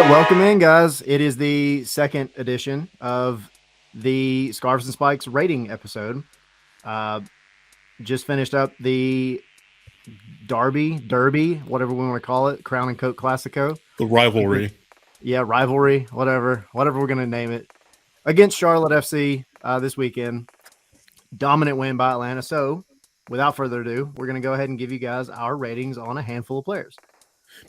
right, welcome in, guys. It is the second edition of the Scarves and Spikes rating episode. Just finished up the Derby, whatever we want to call it, Crown and Coke Classico. The rivalry. Yeah, rivalry, whatever we're going to name it. Against Charlotte FC this weekend. Dominant win by Atlanta. So, without further ado, we're going to go ahead and give you guys our ratings on a handful of players.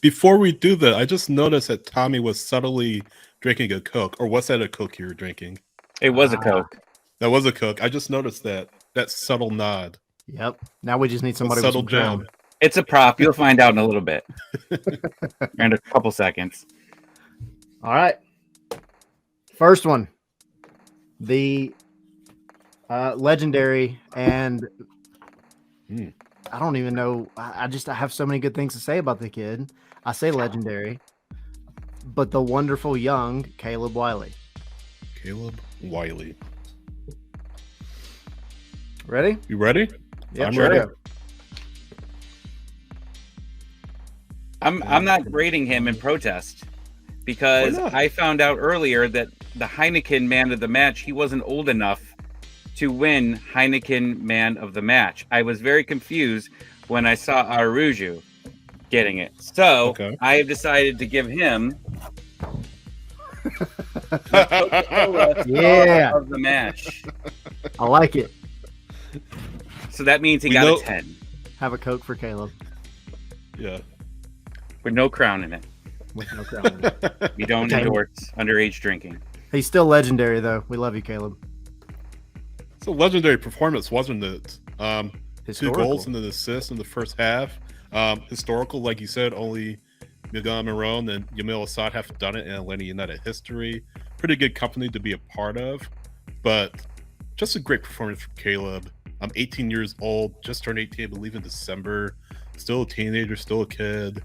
Before we do that, I just noticed that Tommy was subtly drinking a Coke. Or was that a Coke you were drinking? It was a Coke. That was a Coke. I just noticed that subtle nod. Yep. Now we just need somebody subtle with some jam. crown. It's a prop. You'll find out in a little bit. In a couple seconds. All right. First one. The legendary and I don't even know. I have so many good things to say about the kid. I say legendary, but the wonderful young Caleb Wiley. Caleb Wiley. Ready? You ready? Yeah, I'm sure. ready. I'm not rating him in protest because I found out earlier that the Heineken man of the match, he wasn't old enough to win Heineken man of the match. I was very confused when I saw Araujo getting it. So I have decided to give him yeah of the match. I like it. So that means he got a 10. Have a Coke for Caleb. Yeah. With no crown in it. With no crown in it. We don't endorse underage drinking. He's still legendary, though. We love you, Caleb. It's a legendary performance, wasn't it? 2 goals and an assist in the first half. Historical, like you said, only Miguel Marone and Yamil Assad have done it in Atlanta United history. Pretty good company to be a part of, but just a great performance from Caleb. I'm 18 years old, just turned 18, I believe, in December. Still a teenager, still a kid.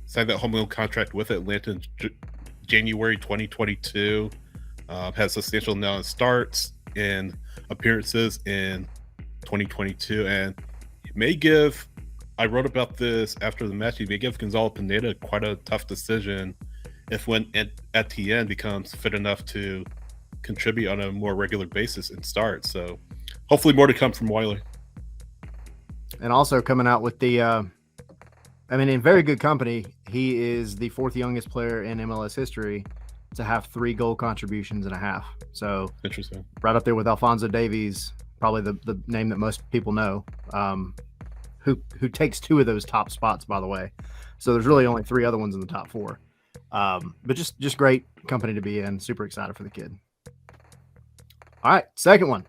Signed that home loan contract with Atlanta in January 2022. Has substantial amount of starts and appearances in 2022, and he may give, I wrote about this after the match, he may give Gonzalo Pineda quite a tough decision if when Etienne becomes fit enough to contribute on a more regular basis and start. So hopefully more to come from Wiley. And also coming out with the in very good company, he is the 4th youngest player in MLS history to have 3 goal contributions and a half. So interesting. Right up there with Alphonso Davies, probably the name that most people know, who takes 2 of those top spots, by the way. So there's really only 3 other ones in the top 4. But just great company to be in. Super excited for the kid. All right, second one.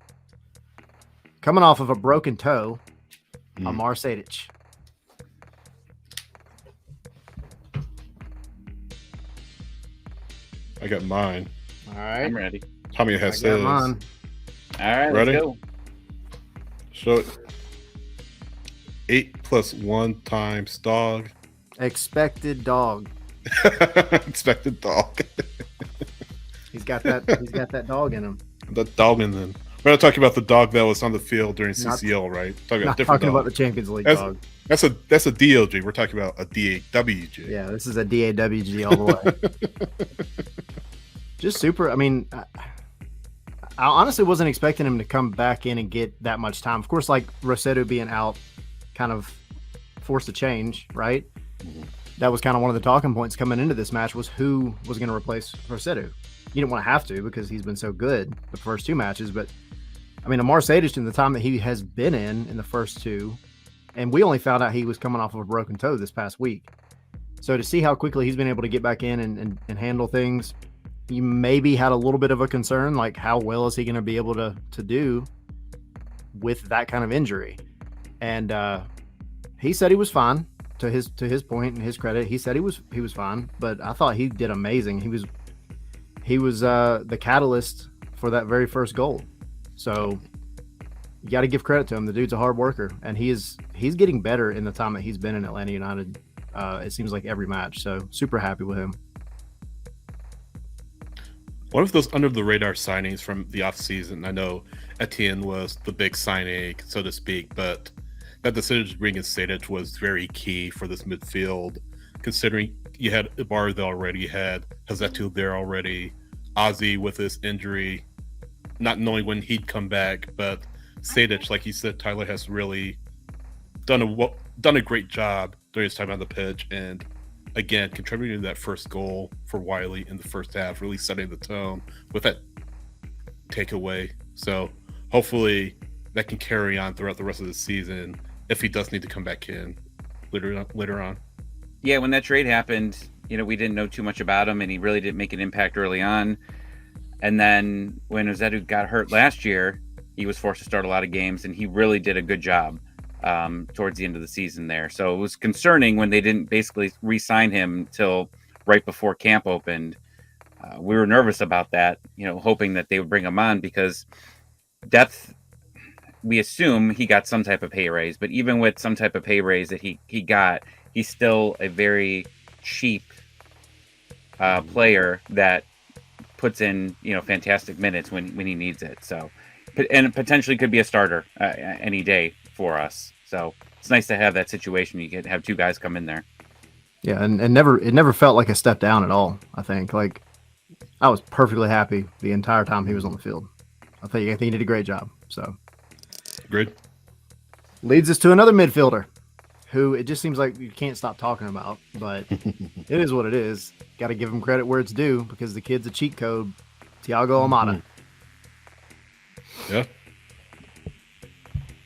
Coming off of a broken toe, Amar Sejdic. I got mine. All right. I'm ready. Tommy has his. Mine. All right, ready? Let's go. Show it. 8 + 1 times dog. Expected dog. Expected dog. He's got that dog in him. The dog in them. We're not talking about the dog that was on the field during CCL, right? Not talking about the Champions League dog. That's a DOG. We're talking about a DAWG. Yeah, this is a DAWG all the way. Just super. I mean, I honestly wasn't expecting him to come back in and get that much time. Of course, like Rossetto being out kind of forced a change, right? Mm-hmm. That was kind of one of the talking points coming into this match was who was going to replace Rossetto. You didn't want to have to because he's been so good the first 2 matches, but I mean, Amar Sejdic in the time that he has been in the first 2, and we only found out he was coming off of a broken toe this past week. So to see how quickly he's been able to get back in and handle things, you maybe had a little bit of a concern, like how well is he going to be able to do with that kind of injury? And he said he was fine. To his point and his credit, he said he was fine. But I thought he did amazing. He was the catalyst for that very first goal. So you got to give credit to him. The dude's a hard worker, and he's getting better in the time that he's been in Atlanta United. It seems like every match. So super happy with him. One of those under the radar signings from the offseason. I know Etienne was the big signing, so to speak, but that decision to bring in Sejdic was very key for this midfield considering you had Amar there already, you had Hazetu there already, Ozzy with his injury, not knowing when he'd come back. But Sejdic, like you said, Tyler has really done a great job during his time on the pitch, and again contributing to that first goal for Wiley in the first half, really setting the tone with that takeaway. So hopefully that can carry on throughout the rest of the season if he does need to come back in later on. Yeah, when that trade happened, we didn't know too much about him, and he really didn't make an impact early on. And then when Sejdic got hurt last year, he was forced to start a lot of games, and he really did a good job towards the end of the season there. So it was concerning when they didn't basically re-sign him until right before camp opened. We were nervous about that, hoping that they would bring him on, because depth, we assume he got some type of pay raise, but even with some type of pay raise that he got, he's still a very cheap player that puts in, fantastic minutes when he needs it. So, and potentially could be a starter any day for us. So it's nice to have that situation. You can have two guys come in there. Yeah, and it never felt like a step down at all. I think I was perfectly happy the entire time he was on the field. I think he did a great job. So, agreed. Leads us to another midfielder who it just seems like you can't stop talking about, but it is what it is. Got to give him credit where it's due, because the kid's a cheat code. Thiago Almada. Yeah.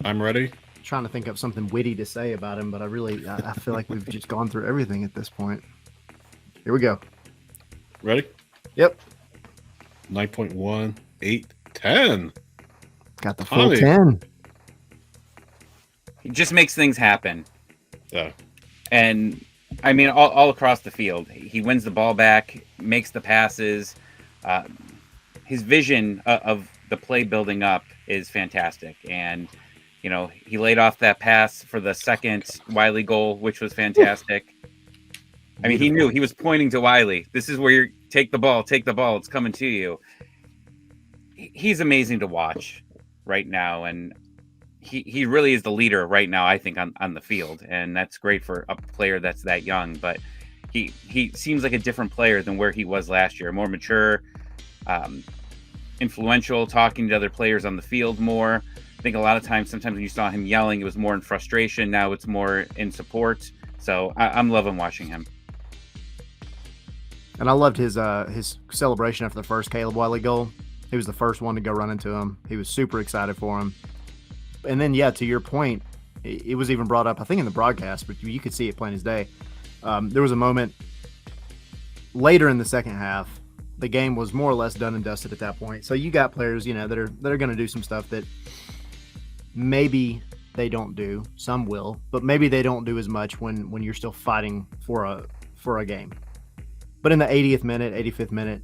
I'm ready. Trying to think of something witty to say about him, but I feel like we've just gone through everything at this point. Here we go. Ready? Yep. 9.1, 8, 10. Got the full 10. He just makes things happen. Yeah. And I mean, all across the field, he wins the ball back, makes the passes. His vision of the play building up is fantastic. And, he laid off that pass for the second Wiley goal, which was fantastic. I mean, he knew, he was pointing to Wiley. This is where you take the ball. It's coming to you. He's amazing to watch right now. And he really is the leader right now, I think, on the field. And that's great for a player that's that young. But he seems like a different player than where he was last year. More mature, influential, talking to other players on the field more. I think a lot of times, sometimes when you saw him yelling, it was more in frustration. Now it's more in support. So I'm loving watching him. And I loved his celebration after the first Caleb Wiley goal. He was the first one to go run into him. He was super excited for him. And then, yeah, to your point, it was even brought up, I think, in the broadcast, but you could see it plain as day. There was a moment later in the second half. The game was more or less done and dusted at that point. So you got players, that are going to do some stuff that maybe they don't do. Some will, but maybe they don't do as much when you're still fighting for a game. But in the 80th minute, 85th minute,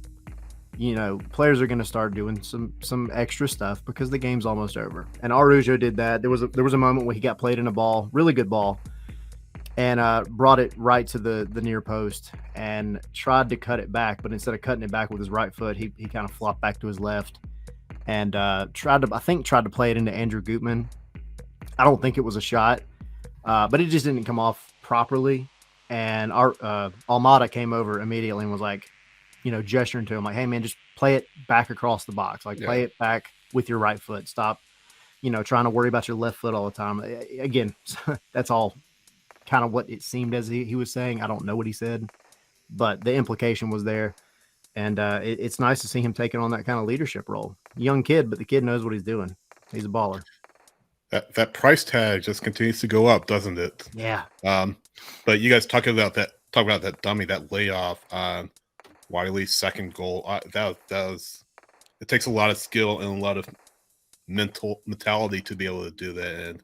players are going to start doing some extra stuff because the game's almost over. And Araujo did that. There was a moment where he got played in a ball, really good ball, and brought it right to the near post and tried to cut it back. But instead of cutting it back with his right foot, he kind of flopped back to his left and tried to play it into Andrew Gutman. I don't think it was a shot, but it just didn't come off properly. And our Almada came over immediately and was like, gesturing to him like, hey man, just play it back across the box. Play it back with your right foot. Stop, trying to worry about your left foot all the time. Again, that's all kind of what it seemed as he was saying. I don't know what he said, but the implication was there. And it's nice to see him taking on that kind of leadership role. Young kid, but the kid knows what he's doing. He's a baller. That price tag just continues to go up, doesn't it? Yeah. But you guys talk about that dummy, that layoff on Wiley's second goal. That was it takes a lot of skill and a lot of mentality to be able to do that. And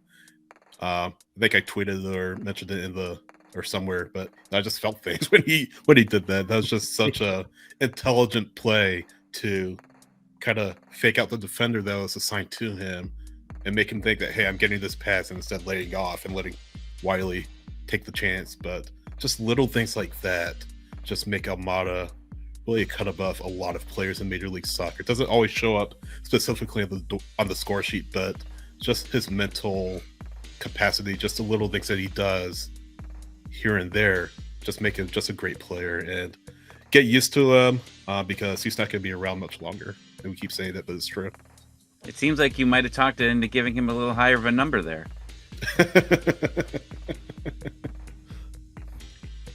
I think I tweeted or mentioned it or somewhere, but I just felt things when he did that. That was just such a intelligent play to kind of fake out the defender that was assigned to him and make him think that, hey, I'm getting this pass, and instead laying off and letting Wiley take the chance. But just little things like that just make Almada really a cut above a lot of players in Major League Soccer. It doesn't always show up specifically on the score sheet, but just his mental capacity, just the little things that he does here and there just make him just a great player and get used to him because he's not going to be around much longer. And we keep saying that, but it's true. It seems like you might have talked into giving him a little higher of a number there.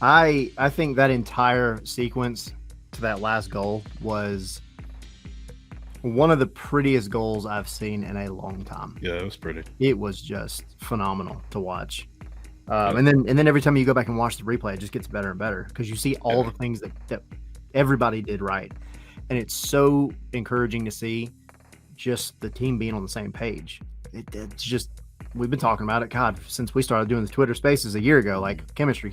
I think that entire sequence to that last goal was one of the prettiest goals I've seen in a long time. Yeah, it was pretty. It was just phenomenal to watch. And then every time you go back and watch the replay, it just gets better and better because you see all the things that everybody did right. And it's so encouraging to see just the team being on the same page. It's just, we've been talking about it, God, since we started doing the Twitter Spaces a year ago, like chemistry.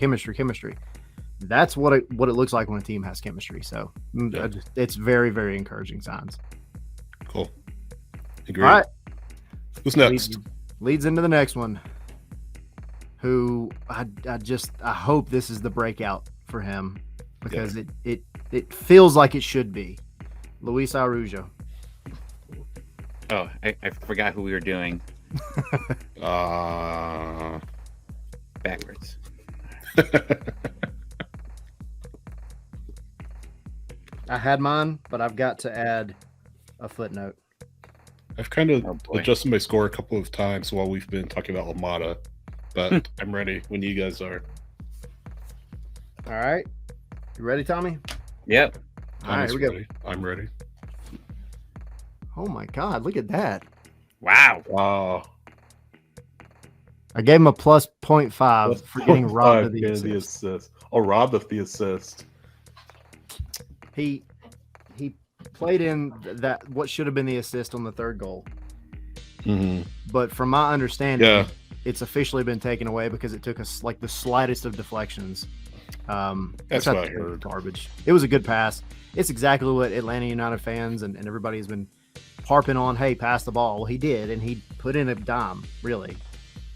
That's what it looks like when a team has chemistry. So it's very, very encouraging signs. Cool. Agreed. All right. Who's next? Leads into the next one. Who I hope this is the breakout for him because it feels like it should be. Luiz Araujo. Oh, I forgot who we were doing. Backwards. I had mine, but I've got to add a footnote. I've kind of adjusted my score a couple of times while we've been talking about Almada, but I'm ready when you guys are. All right. You ready, Tommy? Yep. All right, here we go. I'm ready. Oh my God, look at that. Wow. I gave him a plus 0.5 for getting robbed of the assist. Oh, robbed of the assist. He played in that what should have been the assist on the third goal. Mm-hmm. But from my understanding, it's officially been taken away because it took us like the slightest of deflections. That's what I heard. Garbage. It was a good pass. It's exactly what Atlanta United fans and everybody has been harping on. Hey, pass the ball. Well, he did, and he put in a dime, really.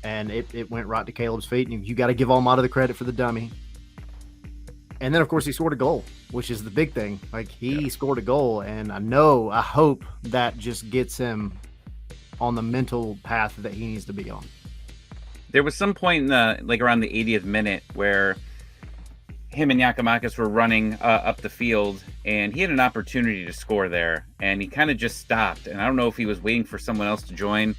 And it went right to Caleb's feet. And you got to give Almada the credit for the dummy. And then, of course, he scored a goal, which is the big thing. Like, he scored a goal, and I hope that just gets him on the mental path that he needs to be on. There was some point in around the 80th minute where him and Giakoumakis were running up the field, and he had an opportunity to score there, and he kind of just stopped. And I don't know if he was waiting for someone else to join,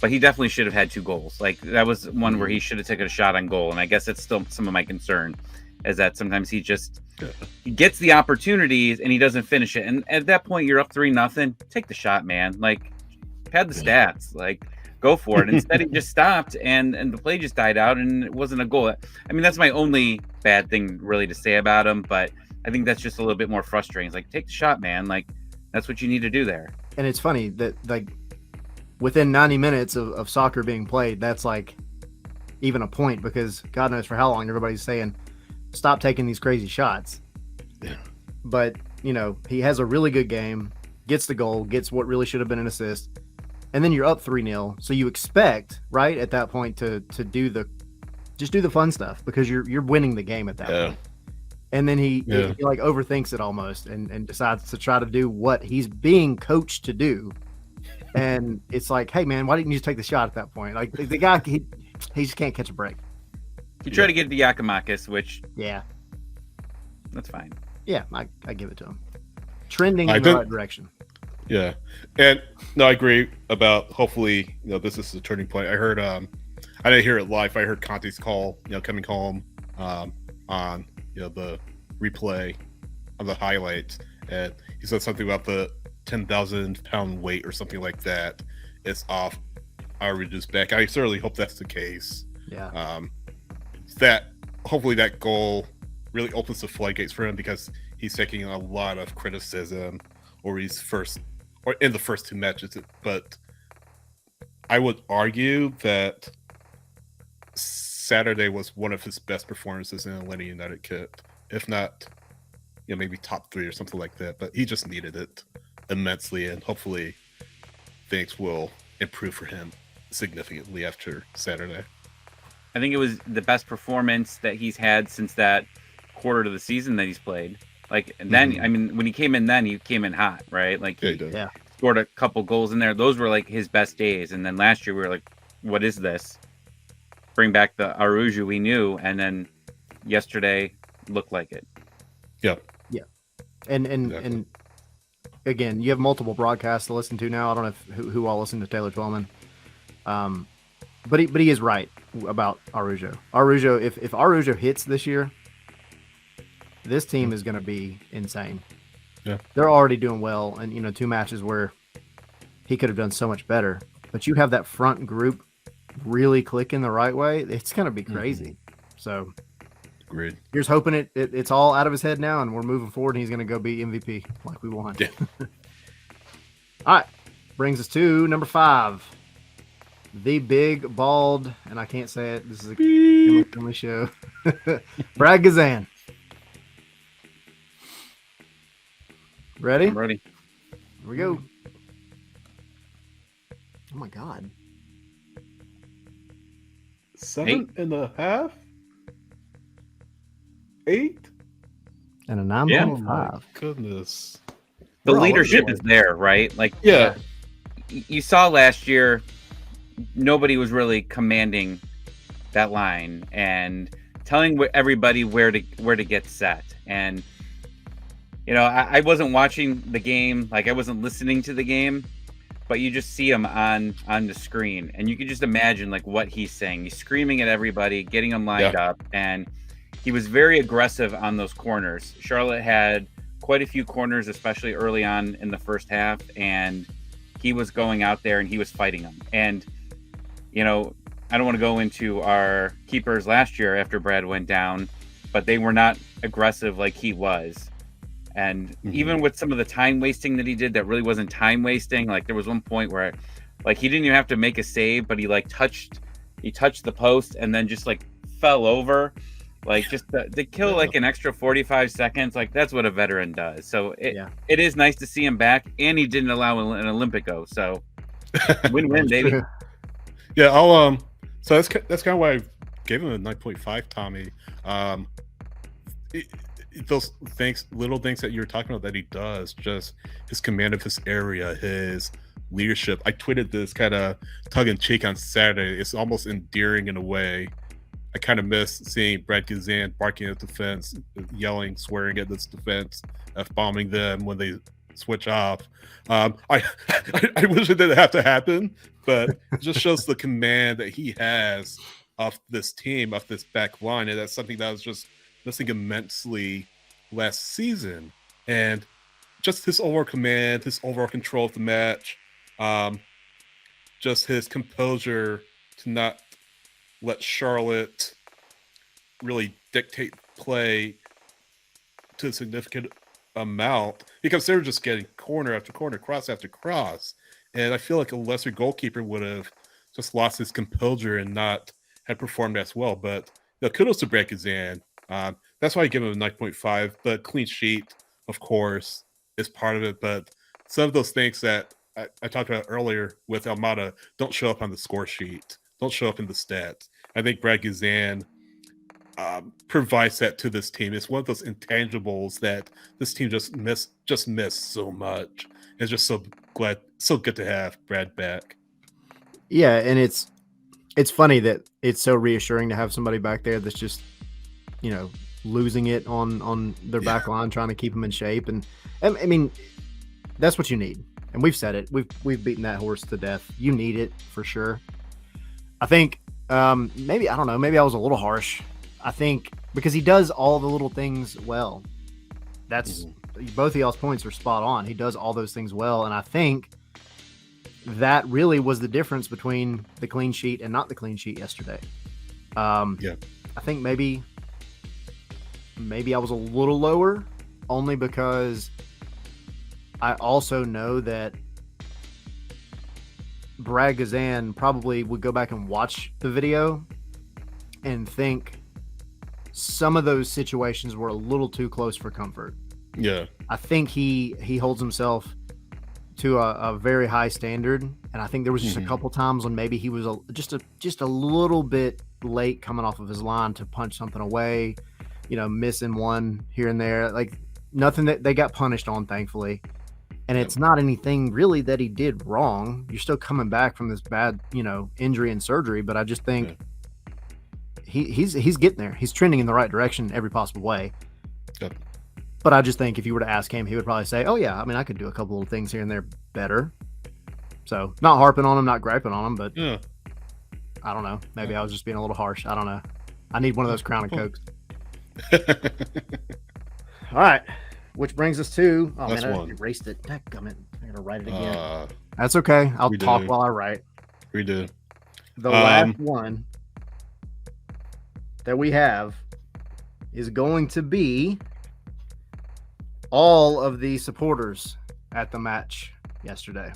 but he definitely should have had 2 goals. Like, that was one where he should have taken a shot on goal, and I guess that's still some of my concern, is that sometimes he gets the opportunities and he doesn't finish it. And at that point, you're up 3-0. Take the shot, man. Like, pad the stats. Like, go for it. Instead, he just stopped and the play just died out and it wasn't a goal. I mean, that's my only bad thing really to say about him, but I think that's just a little bit more frustrating. It's like, take the shot, man. Like, that's what you need to do there. And it's funny that, like, within 90 minutes of soccer being played, that's like even a point because God knows for how long everybody's saying, stop taking these crazy shots. Yeah. But, he has a really good game, gets the goal, gets what really should have been an assist, and then you're up 3-0. So you expect, right, at that point to do the fun stuff because you're winning the game at that point. And then he like overthinks it almost and decides to try to do what he's being coached to do. And it's like, hey man, why didn't you just take the shot at that point? Like the guy, he just can't catch a break. He tried to get to Giakoumakis, which that's fine. Yeah, I give it to him. Trending in the right direction. Yeah, and no, I agree about. Hopefully, this is the turning point. I heard, I didn't hear it live. I heard Conte's call, coming home, on the replay of the highlights, and he said something about the 10,000 pound weight or something like that. It's off Araujo's back. I certainly hope that's the case. Yeah. That hopefully that goal really opens the floodgates for him because he's taking a lot of criticism in the first 2 matches. But I would argue that Saturday was one of his best performances in Atlanta United kit, if not, maybe top 3 or something like that. But he just needed it immensely, and hopefully things will improve for him significantly after Saturday. I think it was the best performance that he's had since that quarter of the season that he's played. Like, and then, I mean, when he came in hot, right? Like, he did. Yeah. Scored a couple goals in there. Those were like his best days. And then last year we were like, what is this? Bring back the Araujo we knew. And then yesterday looked like it. Yeah. And Exactly. and again, you have multiple broadcasts to listen to now. I don't know who all listen to Taylor Twellman. But he is right about Araujo. Araujo, if Araujo hits this year, this team is going to be insane. Yeah. They're already doing well, and 2 matches where he could have done so much better. But you have that front group really clicking the right way, it's going to be crazy. So, agreed. Here's hoping it's all out of his head now, and we're moving forward, and he's going to go be MVP like we want. Yeah. All right, brings us to number 5. The big, bald, and I can't say it. This is a family show. Brad Guzan. Ready? I'm ready. Here we go. Oh my God. 7.5? 8? And a 9.5. Yeah. Oh my goodness. The We're all leadership over. is there, right? Like, Yeah. you saw last year, nobody was really commanding that line and telling everybody where to get set. And I wasn't watching the game, like I wasn't listening to the game, but you just see him on the screen, and you can just imagine like what he's saying. He's screaming at everybody, getting them lined up, and he was very aggressive on those corners. Charlotte had quite a few corners, especially early on in the first half, and he was going out there and he was fighting them. And I don't want to go into our keepers last year after Brad went down, but they were not aggressive like he was. And even with some of the time wasting that he did, that really wasn't time wasting. Like there was one point where like he didn't even have to make a save, but he touched the post and then just like fell over. Like just to kill like an extra 45 seconds. Like that's what a veteran does. So it is nice to see him back, and he didn't allow an Olympico. So win-win, baby. Yeah, I'll so that's kind of why I gave him a 9.5, Tommy. Those little things that you're talking about that he does, just his command of his area, his leadership. I tweeted this kind of tongue-in-cheek on Saturday. It's almost endearing in a way. I kind of miss seeing Brad Guzan barking at defense, yelling, swearing at this defense, F-bombing them when they switch off. I wish it didn't have to happen, but it just shows the command that he has of this team, of this back line, and that's something that was just missing immensely last season. And just his overall command, his overall control of the match, just his composure to not let Charlotte really dictate play to a significant amount, because they were just getting corner after corner, cross after cross. And I feel like a lesser goalkeeper would have just lost his composure and not had performed as well. But kudos to Brad Guzan. That's why I give him a 9.5. The clean sheet, of course, is part of it. But some of those things that I talked about earlier with Almada don't show up on the score sheet, don't show up in the stats. I think Brad Guzan provides that to this team. It's one of those intangibles that this team just missed so much. It's just so good to have Brad back. Yeah, and it's funny that it's so reassuring to have somebody back there that's just losing it on their back line, trying to keep them in shape. And I mean, that's what you need. And we've said it. We've beaten that horse to death. You need it for sure. I think maybe I was a little harsh. I think because he does all the little things well. That's both of y'all's points are spot on. He does all those things well, and I think that really was the difference between the clean sheet and not the clean sheet yesterday. I think maybe I was a little lower, only because I also know that Brad Guzan probably would go back and watch the video and think some of those situations were a little too close for comfort. Yeah. I think he holds himself to a very high standard, and I think there was just a couple times when maybe he was just a little bit late coming off of his line to punch something away, missing one here and there. Like nothing that they got punished on, thankfully. And it's not anything really that he did wrong. You're still coming back from this bad, injury and surgery. But I just think he's getting there. He's trending in the right direction in every possible way. Good. But I just think if you were to ask him, he would probably say, "Oh yeah, I mean, I could do a couple little things here and there better." So not harping on him, not griping on him, but yeah. I don't know. Maybe I was just being a little harsh. I don't know. I need one of those Crown and Cokes. All right, which brings us to I erased it. Dadgummit. I gotta write it again. That's okay. I'll talk while I write. We do. The last one that we have is going to be all of the supporters at the match yesterday.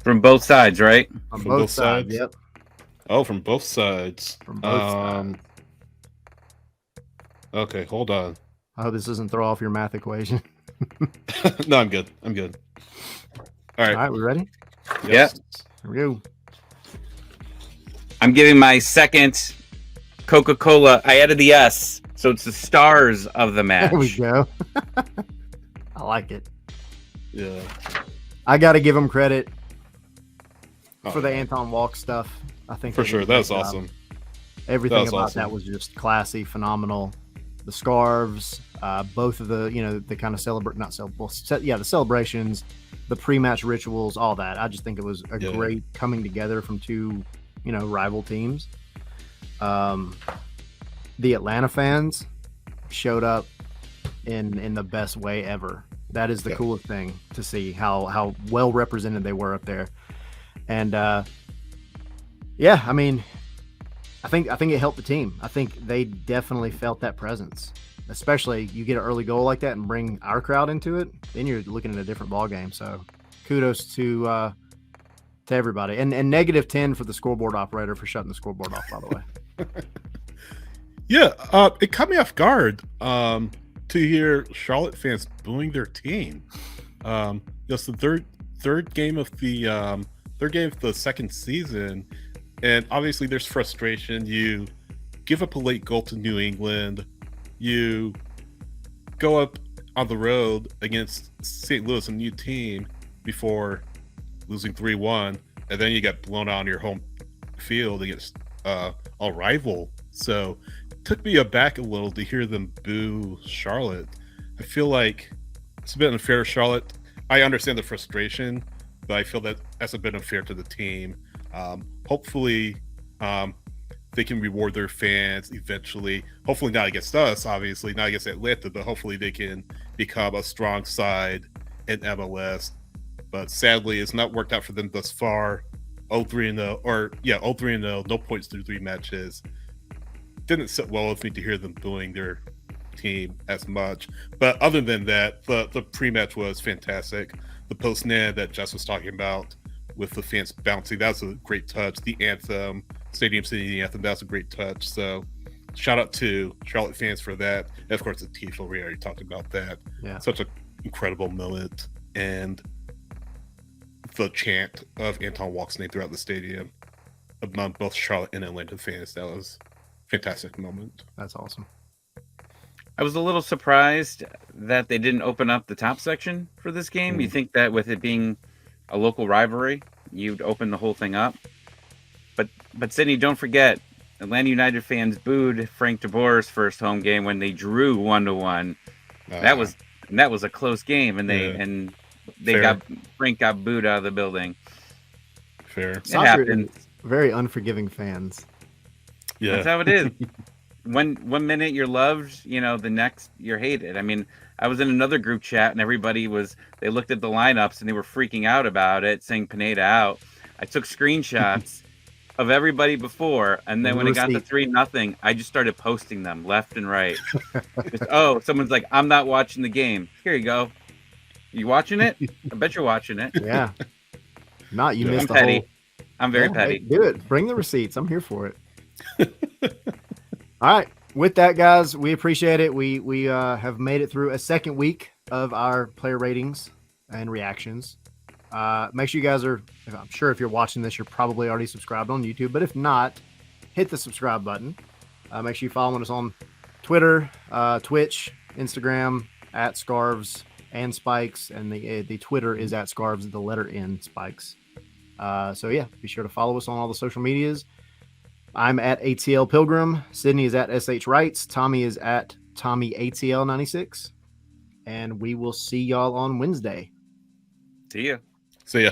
From both sides, right? From both sides. Yep. Oh, from both sides. From both sides. Okay, hold on. I hope this doesn't throw off your math equation. No, I'm good. All right. All right, we ready? Yes. Here we go. I'm giving my second Coca-Cola. I added the S, so it's the stars of the match. There we go. I like it. Yeah. I got to give them credit for the Anton Walk stuff. I think for sure. That was awesome. Everything about that was just classy, phenomenal. The scarves, both of the, the kind of the celebrations, the pre-match rituals, all that. I just think it was a great coming together from two, rival teams. The Atlanta fans showed up in the best way ever. That is the coolest thing to see how well represented they were up there. And I mean, I think it helped the team. I think they definitely felt that presence, especially you get an early goal like that and bring our crowd into it. Then you're looking at a different ball game. So kudos to everybody, and -10 for the scoreboard operator for shutting the scoreboard off, by the way. Yeah, it caught me off guard to hear Charlotte fans booing their team. Just the third game of the second season. And obviously there's frustration. You give up a late goal to New England. You go up on the road against St. Louis, a new team, before losing 3-1. And then you get blown out on your home field against a rival. So it took me aback a little to hear them boo Charlotte. I feel like it's a bit unfair to Charlotte. I understand the frustration, but I feel that that's a bit unfair to the team. Hopefully they can reward their fans eventually. Hopefully not against us, obviously, not against Atlanta, but hopefully they can become a strong side in MLS. But sadly, it's not worked out for them thus far. 0-3-0, 0-3-0, no points through 3 matches. Didn't sit well with me to hear them booing their team as much. But other than that, the pre-match was fantastic. The post-NAN that Jess was talking about, with the fans bouncing, that was a great touch. The anthem, Stadium City anthem, that was a great touch. So shout out to Charlotte fans for that. And of course, the Tifa, we already talked about that. Yeah. Such an incredible moment. And the chant of Anton Walk's name throughout the stadium among both Charlotte and Atlanta fans, that was a fantastic moment. That's awesome. I was a little surprised that they didn't open up the top section for this game. You think that with it being a local rivalry, you'd open the whole thing up. But Sydney, don't forget, Atlanta United fans booed Frank de Boer's first home game when they drew 1-1. That was a close game, and Frank got booed out of the building. Fair. It happened. Very unforgiving fans. Yeah, that's how it is. One minute you're loved, the next you're hated. I mean, I was in another group chat and they looked at the lineups and they were freaking out about it, saying Pineda out. I took screenshots of everybody before, and then when it got to 3-0, I just started posting them left and right. Someone's like, I'm not watching the game. Here you go. You watching it? I bet you're watching it. Yeah. Not you missed I'm petty. I'm very petty. Hey, do it. Bring the receipts. I'm here for it. All right. With that, guys, we appreciate it. We have made it through a second week of our player ratings and reactions. Make sure you guys I'm sure if you're watching this, you're probably already subscribed on YouTube. But if not, hit the subscribe button. Make sure you follow us on Twitter, Twitch, Instagram, at Scarves and Spikes. And the Twitter is at Scarves, the letter N, Spikes. So, yeah, be sure to follow us on all the social medias. I'm at ATL Pilgrim. Sydney is at SH Wrights. Tommy is at Tommy ATL 96. And we will see y'all on Wednesday. See ya. See ya.